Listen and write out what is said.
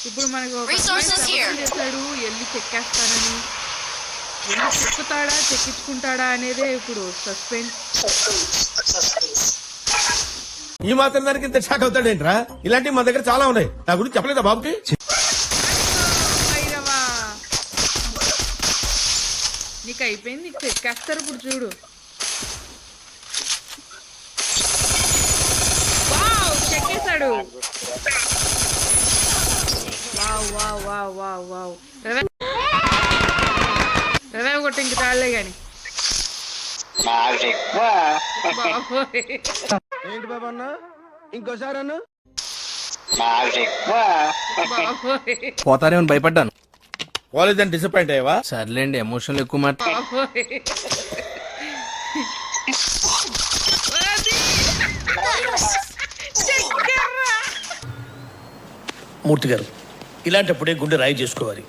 ఇప్పుడు మనకు చేశాడు ఎల్లి చెక్కేస్తానని, ఎల్లి చెక్కుతాడా చెక్కించుకుంటాడా అనేదే ఇప్పుడు సస్పెన్స్. ఈ మాత్రం దానికి ఇంత షాక్ అవుతాడేంట్రా? ఇలాంటివి మా దగ్గర చాలా ఉన్నాయి. నా గురించి చెప్పలేదా బాబుకి? నీకు అయిపోయింది, నీకు చెక్కేస్తారు ఇప్పుడు చూడు. చెక్కేశాడు. రవే కొట్టి ఇంక తాళ్లే గాని. ఏంటి బాబా అన్న, ఇంకోసారి అన్న పోతారేమని భయపడ్డాను. పోలేదని డిసప్పాయింట్ అయ్యావా? సర్లేండి, ఎమోషన్లు ఎక్కువ మాట. మూర్తి గారు, ఇలాంటప్పుడే గుండె రాయి చేసుకోవాలి.